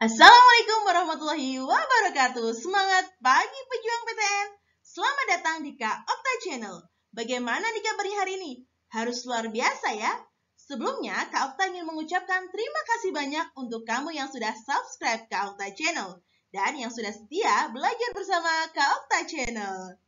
Assalamualaikum warahmatullahi wabarakatuh. Semangat pagi pejuang PTN. Selamat datang di Kak Okta Channel. Bagaimana nih kabarnya hari ini? Harus luar biasa ya. Sebelumnya, Kak Okta ingin mengucapkan terima kasih banyak untuk kamu yang sudah subscribe Kak Okta Channel dan yang sudah setia belajar bersama Kak Okta Channel.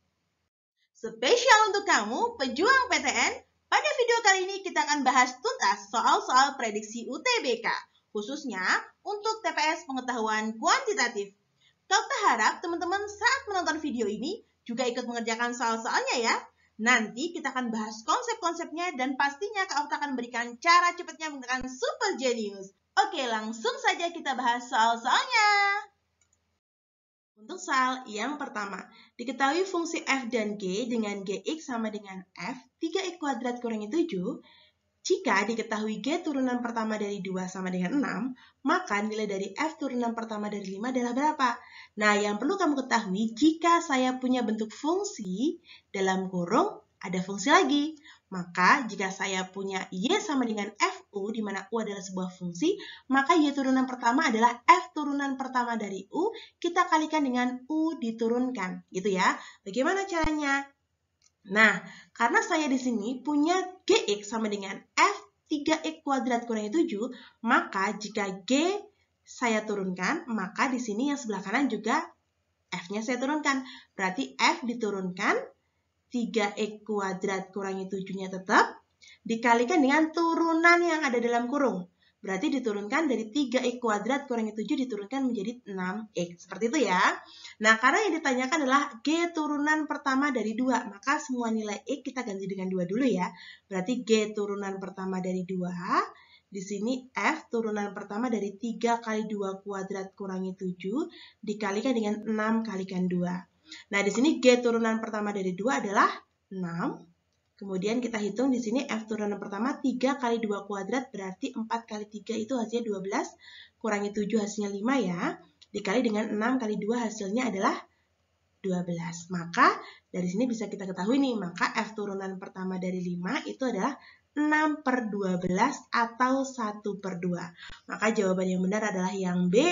Spesial untuk kamu, pejuang PTN, pada video kali ini kita akan bahas tuntas soal-soal prediksi UTBK, khususnya untuk TPS pengetahuan kuantitatif. Kak Okta harap teman-teman saat menonton video ini juga ikut mengerjakan soal-soalnya ya. Nanti kita akan bahas konsep-konsepnya dan pastinya Kak Okta akan berikan cara cepatnya menggunakan Super Genius. Oke, langsung saja kita bahas soal-soalnya. Untuk soal yang pertama, diketahui fungsi f dan g dengan gx sama dengan f, 3x kuadrat kurangi 7. Jika diketahui g turunan pertama dari 2 sama dengan 6, maka nilai dari f turunan pertama dari 5 adalah berapa? Nah, yang perlu kamu ketahui, jika saya punya bentuk fungsi, dalam kurung ada fungsi lagi. Maka, jika saya punya y sama dengan fu, di mana u adalah sebuah fungsi, maka y turunan pertama adalah f turunan pertama dari u, kita kalikan dengan u diturunkan. Gitu ya. Bagaimana caranya? Nah, karena saya di sini punya gx sama dengan f 3x kuadrat kurangi 7, maka jika g saya turunkan, maka di sini yang sebelah kanan juga f-nya saya turunkan. Berarti f diturunkan, 3x kuadrat kurangi 7-nya tetap, dikalikan dengan turunan yang ada dalam kurung. Berarti diturunkan dari 3x kuadrat kurangi 7 diturunkan menjadi 6x. Seperti itu ya. Nah, karena yang ditanyakan adalah g turunan pertama dari 2. Maka semua nilai x kita ganti dengan 2 dulu ya. Berarti g turunan pertama dari 2. Di sini f turunan pertama dari 3 kali 2 kuadrat kurangi 7 dikalikan dengan 6 kalikan 2. Nah, di sini g turunan pertama dari 2 adalah 6. Kemudian kita hitung di sini f turunan pertama 3 kali 2 kuadrat berarti 4 kali 3 itu hasilnya 12, kurangi 7 hasilnya 5 ya. Dikali dengan 6 kali 2 hasilnya adalah 12. Maka dari sini bisa kita ketahui nih, maka f turunan pertama dari 5 itu adalah 6/12 atau 1/2. Maka jawaban yang benar adalah yang B.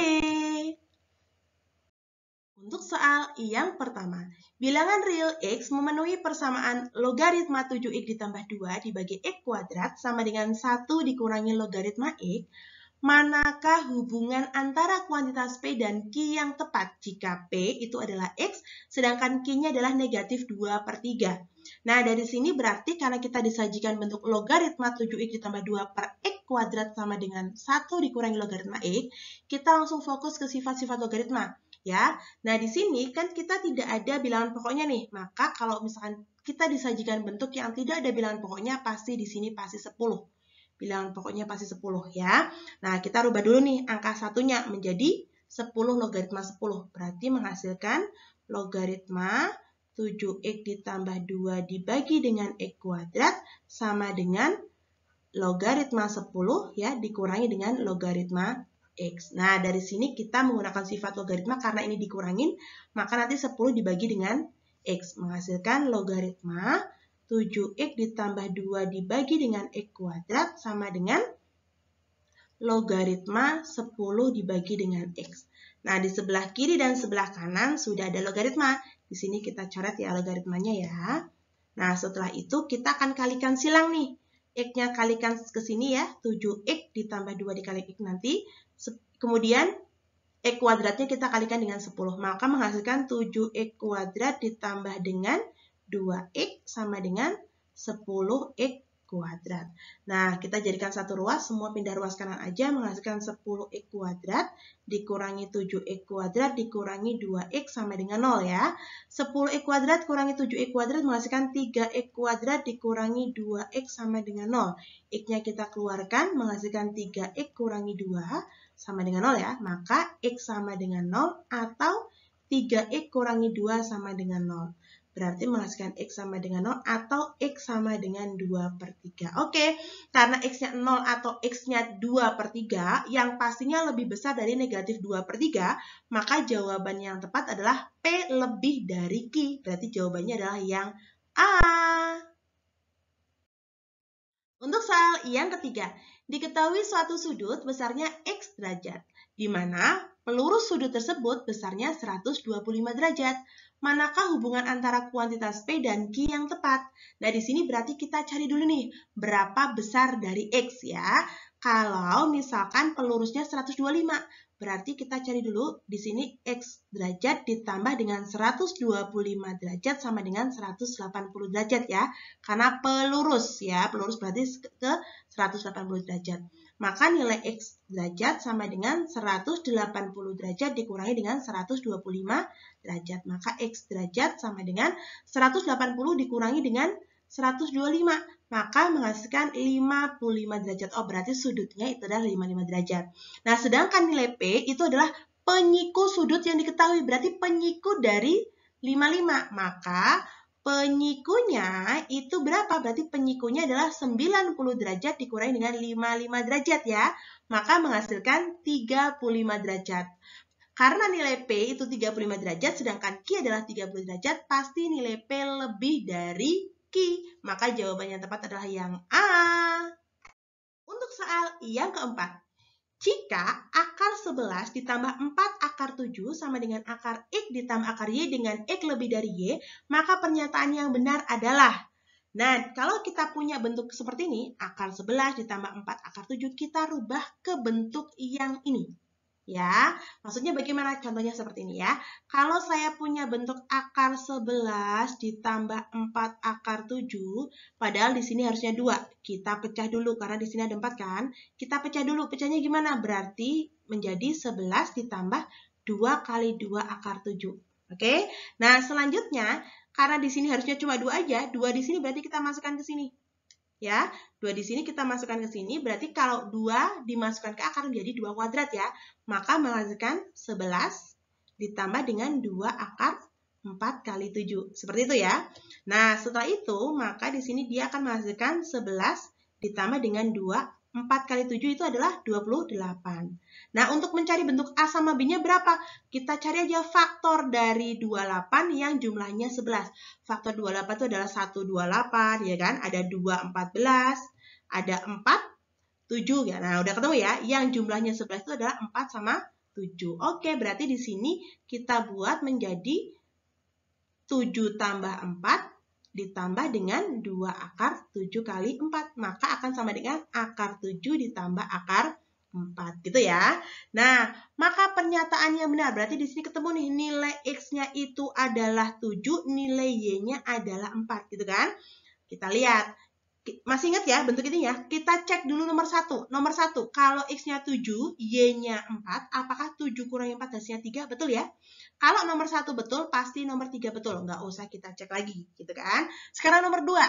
Untuk soal yang pertama, bilangan real x memenuhi persamaan logaritma 7x ditambah 2 dibagi x kuadrat sama dengan 1 dikurangi logaritma x. Manakah hubungan antara kuantitas P dan Q yang tepat jika P itu adalah X, sedangkan Q-nya adalah negatif 2/3. Nah, dari sini berarti karena kita disajikan bentuk logaritma 7x ditambah 2 per X kuadrat sama dengan 1 dikurangi logaritma X, kita langsung fokus ke sifat-sifat logaritma. Ya, nah di sini kan kita tidak ada bilangan pokoknya nih, maka kalau misalkan kita disajikan bentuk yang tidak ada bilangan pokoknya, pasti di sini pasti 10. Bilangan pokoknya pasti 10 ya. Nah, kita rubah dulu nih angka satunya menjadi 10 logaritma 10. Berarti menghasilkan logaritma 7x ditambah 2 dibagi dengan x kuadrat sama dengan logaritma 10 ya dikurangi dengan logaritma X. Nah, dari sini kita menggunakan sifat logaritma karena ini dikurangin, maka nanti 10 dibagi dengan X. Menghasilkan logaritma 7x ditambah 2 dibagi dengan X kuadrat sama dengan logaritma 10 dibagi dengan X. Nah, di sebelah kiri dan sebelah kanan sudah ada logaritma. Di sini kita coret ya logaritmanya ya. Nah, setelah itu kita akan kalikan silang nih. X-nya kalikan ke sini ya, 7x ditambah 2 dikali X nanti. Kemudian X kuadratnya kita kalikan dengan 10. Maka menghasilkan 7x kuadrat ditambah dengan 2x sama dengan 10x kuadrat. Nah, kita jadikan satu ruas, semua pindah ruas kanan aja, menghasilkan 10x kuadrat dikurangi 7x kuadrat dikurangi 2x sama dengan 0 ya. 10x kuadrat kurangi 7x kuadrat menghasilkan 3x kuadrat dikurangi 2x sama dengan 0. X-nya kita keluarkan, menghasilkan 3x kurangi 2 sama dengan 0 ya. Maka X sama dengan 0 atau 3x kurangi 2 sama dengan 0. Berarti menghasilkan X sama dengan 0 atau X sama dengan 2/3. Oke, karena X-nya 0 atau X-nya 2/3, yang pastinya lebih besar dari negatif 2/3, maka jawaban yang tepat adalah P lebih dari Q. Berarti jawabannya adalah yang A. Untuk soal yang ketiga, diketahui suatu sudut besarnya X derajat. di mana pelurus sudut tersebut besarnya 125 derajat. Manakah hubungan antara kuantitas P dan Q yang tepat? Nah, di sini berarti kita cari dulu nih, berapa besar dari X ya. Kalau misalkan pelurusnya 125, berarti kita cari dulu di sini X derajat ditambah dengan 125 derajat sama dengan 180 derajat ya. Karena pelurus ya, pelurus berarti ke 180 derajat. Maka nilai X derajat sama dengan 180 derajat dikurangi dengan 125 derajat. Maka X derajat sama dengan 180 dikurangi dengan 125. Maka menghasilkan 55 derajat. Oh, berarti sudutnya itu adalah 55 derajat. Nah, sedangkan nilai P itu adalah penyiku sudut yang diketahui. Berarti penyiku dari 55. Maka penyikunya itu berapa? Berarti penyikunya adalah 90 derajat dikurangi dengan 55 derajat ya. Maka menghasilkan 35 derajat. Karena nilai P itu 35 derajat, sedangkan Q adalah 30 derajat, pasti nilai P lebih dari Q. Maka jawabannya tepat adalah yang A. Untuk soal yang keempat, jika akar 11 ditambah 4 akar 7 sama dengan akar X ditambah akar Y dengan X lebih dari Y, maka pernyataan yang benar adalah, nah, kalau kita punya bentuk seperti ini, akar 11 ditambah 4 akar 7, kita rubah ke bentuk yang ini. Ya, maksudnya bagaimana? Contohnya seperti ini ya. Kalau saya punya bentuk akar 11 ditambah 4 akar 7, padahal di sini harusnya 2. Kita pecah dulu karena di sini ada 4 kan. Kita pecah dulu. Pecahnya gimana? Berarti menjadi 11 ditambah 2 kali 2 akar 7. Oke? Nah, selanjutnya karena di sini harusnya cuma 2 aja, 2 di sini berarti kita masukkan ke sini. Ya, 2 di sini kita masukkan ke sini, berarti kalau 2 dimasukkan ke akar menjadi 2 kuadrat ya. Maka menghasilkan 11 ditambah dengan 2 akar 4 kali 7. Seperti itu ya. Nah, setelah itu, maka di sini dia akan menghasilkan 11 ditambah dengan 2, 4 kali 7 itu adalah 28. Nah, untuk mencari bentuk A sama B-nya berapa? Kita cari aja faktor dari 28 yang jumlahnya 11. Faktor 28 itu adalah 128, ya kan? Ada 2, 14, ada 4, 7. Ya. Nah, udah ketemu ya? Yang jumlahnya 11 itu adalah 4 sama 7. Oke, berarti di sini kita buat menjadi 7 tambah 4 ditambah dengan 2 akar 7 kali 4. Maka akan sama dengan akar 7 ditambah akar 4. Gitu ya. Nah, maka pernyataannya benar. Berarti di sini ketemu nih nilai X-nya itu adalah 7, nilai Y-nya adalah 4. Gitu kan? Kita lihat. Masih ingat ya bentuk ini ya? Kita cek dulu nomor 1. Nomor 1, kalau X-nya 7, Y-nya 4, apakah 7 kurangi 4 hasilnya 3? Betul ya? Kalau nomor 1 betul, pasti nomor 3 betul. Nggak usah kita cek lagi, gitu kan? Sekarang nomor 2.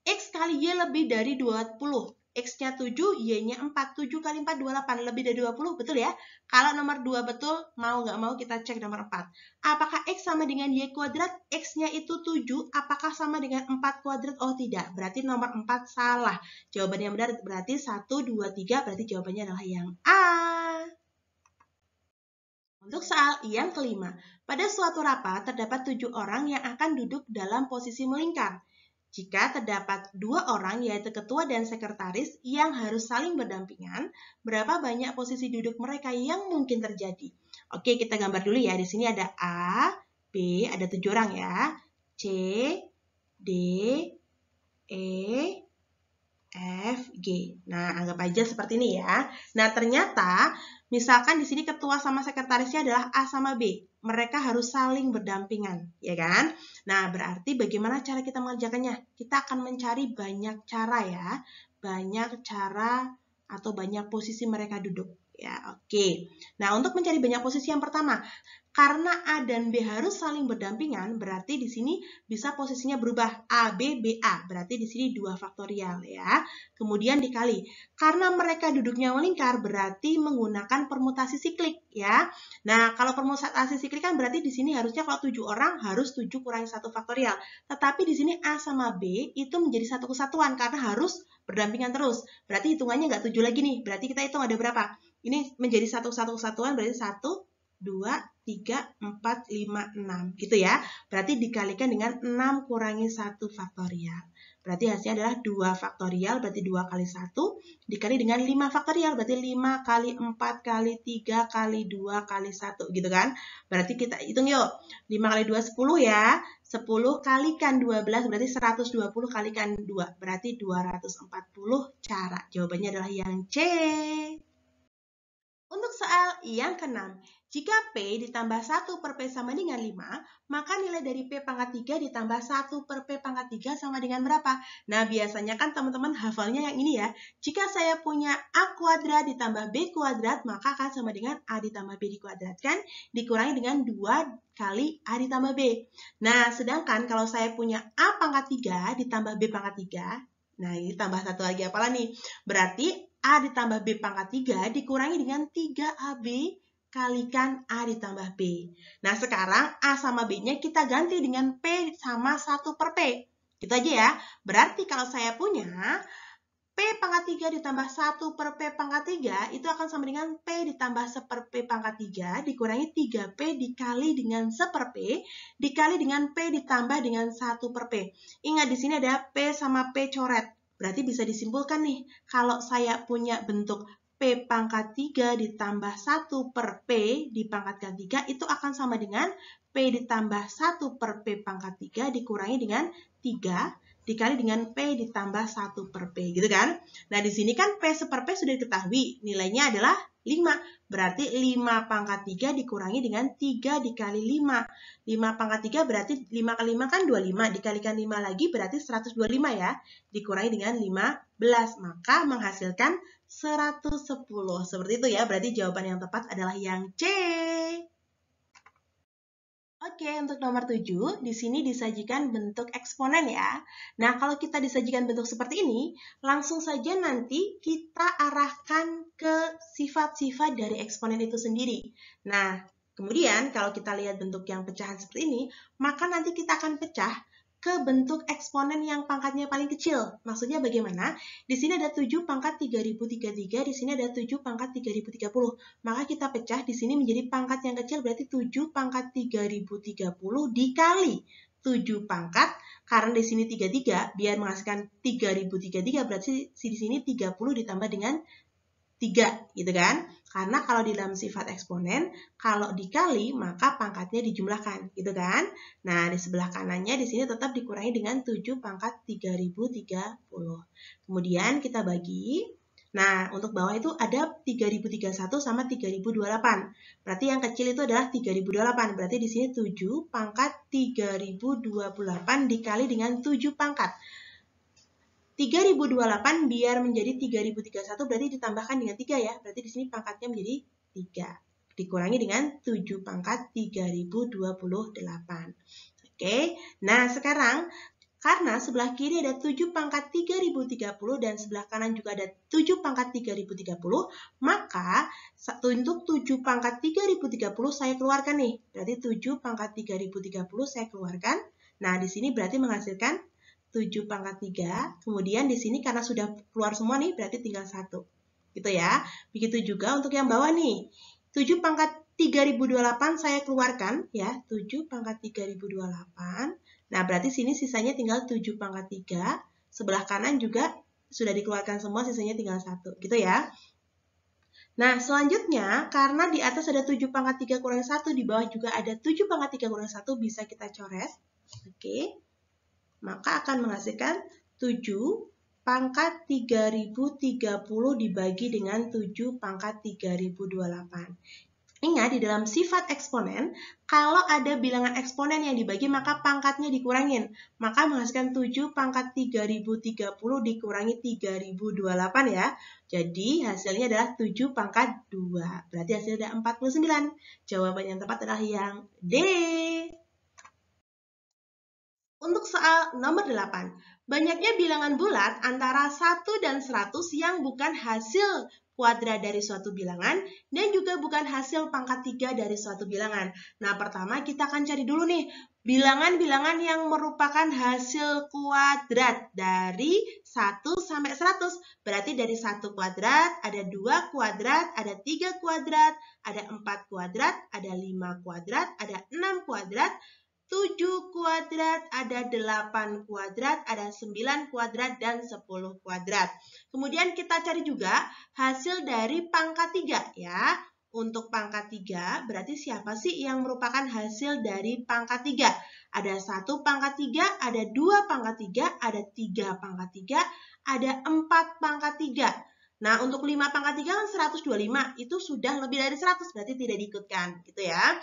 X kali Y lebih dari 20. X-nya 7, Y-nya 4. 7 kali 4, 28. Lebih dari 20, betul ya? Kalau nomor 2 betul, mau nggak mau kita cek nomor 4. Apakah X sama dengan Y kuadrat? X-nya itu 7, apakah sama dengan 4 kuadrat? Oh, tidak. Berarti nomor 4 salah. Jawabannya yang benar berarti 1, 2, 3. Berarti jawabannya adalah yang A. Untuk soal yang kelima, pada suatu rapat terdapat 7 orang yang akan duduk dalam posisi melingkar. Jika terdapat 2 orang, yaitu ketua dan sekretaris, yang harus saling berdampingan, berapa banyak posisi duduk mereka yang mungkin terjadi? Oke, kita gambar dulu ya. Di sini ada A, B, ada 7 orang ya. C, D, E, F, G. Nah, anggap aja seperti ini ya. Nah, ternyata misalkan di sini ketua sama sekretarisnya adalah A sama B. Mereka harus saling berdampingan, ya kan? Nah, berarti bagaimana cara kita mengerjakannya? Kita akan mencari banyak cara ya. Banyak cara atau banyak posisi mereka duduk. Ya, oke. Nah, untuk mencari banyak posisi yang pertama, karena A dan B harus saling berdampingan, berarti di sini bisa posisinya berubah A, B, B, A. Berarti di sini 2 faktorial ya. Kemudian dikali. Karena mereka duduknya melingkar, berarti menggunakan permutasi siklik ya. Nah, kalau permutasi siklik kan berarti di sini harusnya kalau 7 orang harus 7 kurangi 1 faktorial. Tetapi di sini A sama B itu menjadi satu kesatuan karena harus berdampingan terus. Berarti hitungannya nggak 7 lagi nih. Berarti kita hitung ada berapa? Ini menjadi satu kesatuan berarti 1, 2, 3, 4, 5, 6. Gitu ya. Berarti dikalikan dengan 6 kurangi 1 faktorial. Berarti hasilnya adalah 2 faktorial, berarti 2 kali 1, dikali dengan 5 faktorial, berarti 5 kali 4 kali 3 kali 2 kali 1, gitu kan. Berarti kita hitung yuk, 5 kali 2, 10 ya. 10 kalikan 12, berarti 120 kalikan 2, berarti 240 cara. Jawabannya adalah yang C. Untuk soal yang keenam, jika P ditambah 1 per P sama dengan 5, maka nilai dari P pangkat 3 ditambah 1 per P pangkat 3 sama dengan berapa? Nah, biasanya kan teman-teman hafalnya yang ini ya. Jika saya punya A kuadrat ditambah B kuadrat, maka akan sama dengan A ditambah B dikuadratkan, dikurangi dengan 2 kali A ditambah B. Nah, sedangkan kalau saya punya A pangkat 3 ditambah B pangkat 3, nah ini tambah satu lagi apalah nih? Berarti A ditambah B pangkat 3 dikurangi dengan 3AB kalikan A ditambah B. Nah, sekarang A sama B-nya kita ganti dengan P sama 1 per P. Gitu aja ya. Berarti kalau saya punya P pangkat 3 ditambah 1 per P pangkat 3, itu akan sama dengan P ditambah 1 per P pangkat 3 dikurangi 3P dikali dengan 1 per P dikali dengan P ditambah dengan 1 per P. Ingat, di sini ada P sama P coret. Berarti bisa disimpulkan nih, kalau saya punya bentuk P pangkat 3 ditambah 1 per P dipangkatkan 3, itu akan sama dengan P ditambah 1 per P pangkat 3 dikurangi dengan 3 dikali dengan P ditambah 1 per P, gitu kan? Nah, di sini kan P per P sudah diketahui, nilainya adalah 5. Berarti 5 pangkat 3 dikurangi dengan 3 dikali 5. 5 pangkat 3 berarti 5 kali 5 kan 25, dikalikan 5 lagi berarti 125 ya. Dikurangi dengan 15, maka menghasilkan 110. Seperti itu ya, berarti jawaban yang tepat adalah yang C. Oke, untuk nomor 7, di sini disajikan bentuk eksponen ya. Nah, kalau kita disajikan bentuk seperti ini, langsung saja nanti kita arahkan ke sifat-sifat dari eksponen itu sendiri. Nah, kemudian kalau kita lihat bentuk yang pecahan seperti ini, maka nanti kita akan pecah ke bentuk eksponen yang pangkatnya paling kecil. Maksudnya bagaimana? Di sini ada 7 pangkat 3033, di sini ada 7 pangkat 3030. Maka kita pecah di sini menjadi pangkat yang kecil, berarti 7 pangkat 3030 dikali 7 pangkat, karena di sini 33, biar menghasilkan 3033, berarti di sini 30 ditambah dengan 3, gitu kan? Karena kalau di dalam sifat eksponen, kalau dikali, maka pangkatnya dijumlahkan, gitu kan? Nah, di sebelah kanannya di sini tetap dikurangi dengan 7 pangkat 3030. Kemudian kita bagi. Nah, untuk bawah itu ada 3031 sama 3028. Berarti yang kecil itu adalah 3028. Berarti di sini 7 pangkat 3028 dikali dengan 7 pangkat. 3028 biar menjadi 3031 berarti ditambahkan dengan 3 ya. Berarti di sini pangkatnya menjadi 3. Dikurangi dengan 7 pangkat 3028. Oke, nah sekarang karena sebelah kiri ada 7 pangkat 3030 dan sebelah kanan juga ada 7 pangkat 3030, maka untuk 7 pangkat 3030 saya keluarkan nih. Berarti 7 pangkat 3030 saya keluarkan. Nah, di sini berarti menghasilkan 7 pangkat 3, kemudian di sini karena sudah keluar semua nih, berarti tinggal 1. Gitu ya. Begitu juga untuk yang bawah nih. 7 pangkat 3028 saya keluarkan, ya. 7 pangkat 3028. Nah, berarti sini sisanya tinggal 7 pangkat 3. Sebelah kanan juga sudah dikeluarkan semua, sisanya tinggal 1. Gitu ya. Nah, selanjutnya, karena di atas ada 7 pangkat 3 kurang 1, di bawah juga ada 7 pangkat 3 kurang 1, bisa kita coret. Oke. Maka akan menghasilkan 7 pangkat 3030 dibagi dengan 7 pangkat 3028. Ingat, di dalam sifat eksponen, kalau ada bilangan eksponen yang dibagi, maka pangkatnya dikurangin. Maka menghasilkan 7 pangkat 3030 dikurangi 3028 ya. Jadi hasilnya adalah 7 pangkat 2. Berarti hasilnya ada 49. Jawaban yang tepat adalah yang D. Untuk soal nomor 8, banyaknya bilangan bulat antara 1 dan 100 yang bukan hasil kuadrat dari suatu bilangan dan juga bukan hasil pangkat 3 dari suatu bilangan. Nah, pertama kita akan cari dulu nih, bilangan-bilangan yang merupakan hasil kuadrat dari 1 sampai 100. Berarti dari 1 kuadrat, ada 2 kuadrat, ada 3 kuadrat, ada 4 kuadrat, ada 5 kuadrat, ada 6 kuadrat, 7 kuadrat, ada 8 kuadrat, ada 9 kuadrat, dan 10 kuadrat. Kemudian kita cari juga hasil dari pangkat 3 ya. Untuk pangkat 3, berarti siapa sih yang merupakan hasil dari pangkat 3? Ada 1 pangkat 3, ada 2 pangkat 3, ada 3 pangkat 3, ada 4 pangkat 3. Nah, untuk 5 pangkat 3 kan 125, itu sudah lebih dari 100, berarti tidak diikutkan, gitu ya.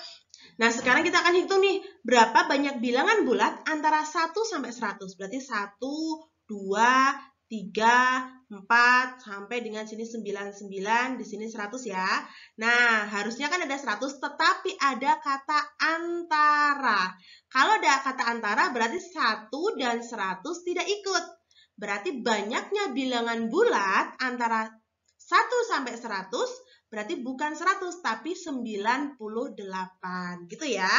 Nah, sekarang kita akan hitung nih, berapa banyak bilangan bulat antara 1 sampai 100. Berarti 1, 2, 3, 4, sampai dengan sini 99, di sini 100 ya. Nah, harusnya kan ada 100, tetapi ada kata antara. Kalau ada kata antara, berarti 1 dan 100 tidak ikut. Berarti banyaknya bilangan bulat antara 1 sampai 100, berarti bukan 100, tapi 98. Gitu ya.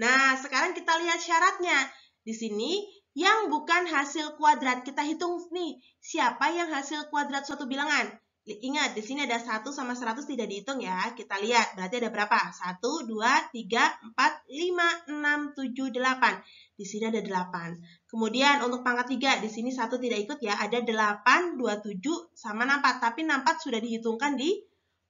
Nah, sekarang kita lihat syaratnya. Di sini, yang bukan hasil kuadrat. Kita hitung nih, siapa yang hasil kuadrat suatu bilangan. Ingat, di sini ada 1 sama 100 tidak dihitung ya. Kita lihat, berarti ada berapa? 1, 2, 3, 4, 5, 6, 7, 8. Di sini ada 8. Kemudian untuk pangkat 3, di sini 1 tidak ikut ya. Ada 8, 27, sama 64. Tapi 64 sudah dihitungkan di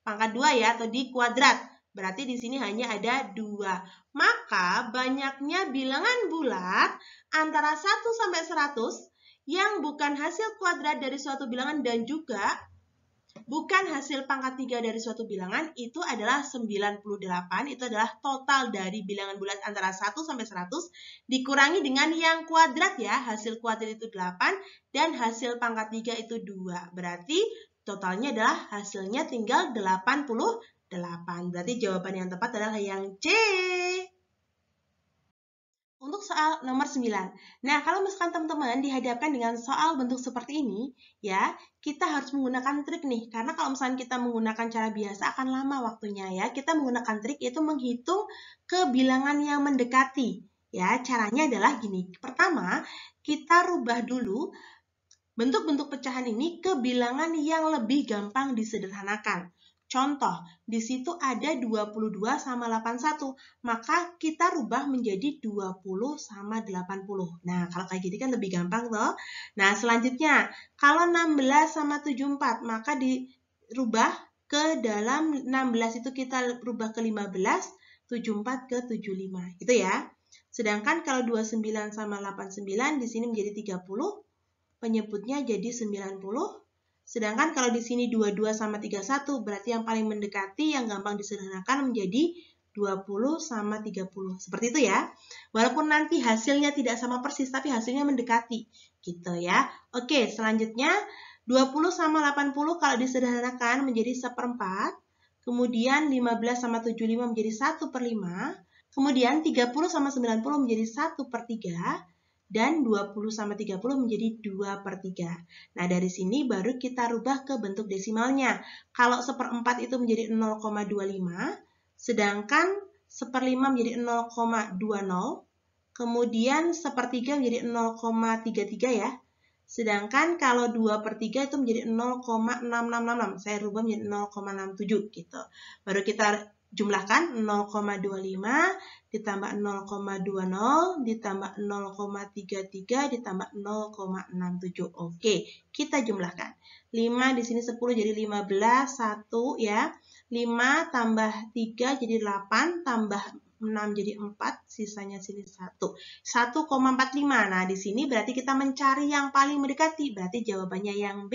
pangkat 2 ya, atau di kuadrat. Berarti di sini hanya ada 2. Maka banyaknya bilangan bulat antara 1 sampai 100 yang bukan hasil kuadrat dari suatu bilangan dan juga bukan hasil pangkat 3 dari suatu bilangan, itu adalah 98. Itu adalah total dari bilangan bulat antara 1 sampai 100 dikurangi dengan yang kuadrat ya. Hasil kuadrat itu 8 dan hasil pangkat 3 itu 2. Berarti totalnya adalah hasilnya tinggal 88. Berarti jawaban yang tepat adalah yang C. Untuk soal nomor 9. Nah, kalau misalkan teman-teman dihadapkan dengan soal bentuk seperti ini, ya, kita harus menggunakan trik nih. Karena kalau misalkan kita menggunakan cara biasa akan lama waktunya ya. Kita menggunakan trik yaitu menghitung kebilangan yang mendekati. Ya, caranya adalah gini. Pertama, kita rubah dulu bentuk-bentuk pecahan ini ke bilangan yang lebih gampang disederhanakan. Contoh, di situ ada 22 sama 81, maka kita rubah menjadi 20 sama 80. Nah, kalau kayak gini kan lebih gampang toh. Nah, selanjutnya, kalau 16 sama 74, maka dirubah ke dalam 16 itu kita rubah ke 15, 74 ke 75, gitu ya. Sedangkan kalau 29 sama 89 di sini menjadi 30, penyebutnya jadi 90. Sedangkan kalau di sini 22 sama 31, berarti yang paling mendekati, yang gampang disederhanakan menjadi 20 sama 30. Seperti itu ya. Walaupun nanti hasilnya tidak sama persis, tapi hasilnya mendekati. Gitu ya. Oke, selanjutnya 20 sama 80 kalau disederhanakan menjadi 1/4. Kemudian 15 sama 75 menjadi 1/5. Kemudian 30 sama 90 menjadi 1/3. Dan 20 sama 30 menjadi 2/3. Nah, dari sini baru kita rubah ke bentuk desimalnya. Kalau 1/4 itu menjadi 0,25, sedangkan 1/5 menjadi 0,20, kemudian 1/3 menjadi 0,33 ya. Sedangkan kalau 2/3 itu menjadi 0,6666. Saya rubah menjadi 0,67 gitu. Baru kita jumlahkan 0,25 ditambah 0,20 ditambah 0,33 ditambah 0,67. Oke, kita jumlahkan. 5 di sini 10 jadi 15, 1 ya. 5 tambah 3 jadi 8, tambah 6 jadi 4, sisanya sini 1. 1,45. Nah, di sini berarti kita mencari yang paling mendekati. Berarti jawabannya yang B.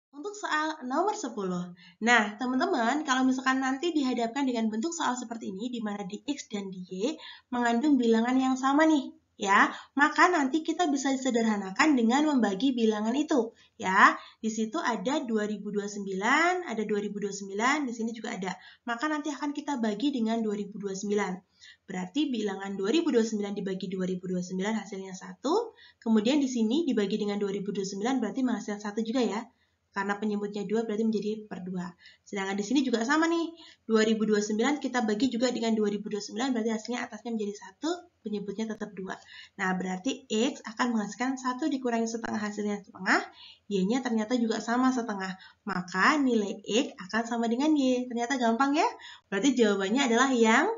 Untuk soal nomor 10. Nah, teman-teman, kalau misalkan nanti dihadapkan dengan bentuk soal seperti ini, di mana di X dan di Y mengandung bilangan yang sama nih, ya, maka nanti kita bisa disederhanakan dengan membagi bilangan itu, ya. Di situ ada 2029, ada 2029, di sini juga ada. Maka nanti akan kita bagi dengan 2029. Berarti bilangan 2029 dibagi 2029 hasilnya 1, kemudian di sini dibagi dengan 2029 berarti menghasilkan 1 juga ya. Karena penyebutnya 2 berarti menjadi per 2. Sedangkan di sini juga sama nih. 2029 kita bagi juga dengan 2029 berarti hasilnya atasnya menjadi 1, penyebutnya tetap 2. Nah, berarti X akan menghasilkan 1 dikurangi setengah hasilnya setengah, Y-nya ternyata juga sama setengah. Maka nilai X akan sama dengan Y. Ternyata gampang ya? Berarti jawabannya adalah yang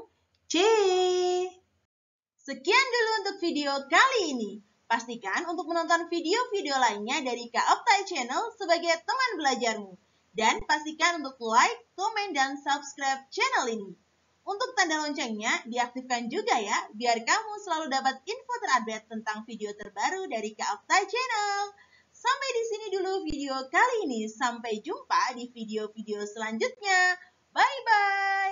C. Sekian dulu untuk video kali ini. Pastikan untuk menonton video-video lainnya dari Kak Optai Channel sebagai teman belajarmu. Dan pastikan untuk like, komen, dan subscribe channel ini. Untuk tanda loncengnya diaktifkan juga ya, biar kamu selalu dapat info terupdate tentang video terbaru dari Kak Optai Channel. Sampai di sini dulu video kali ini. Sampai jumpa di video-video selanjutnya. Bye-bye.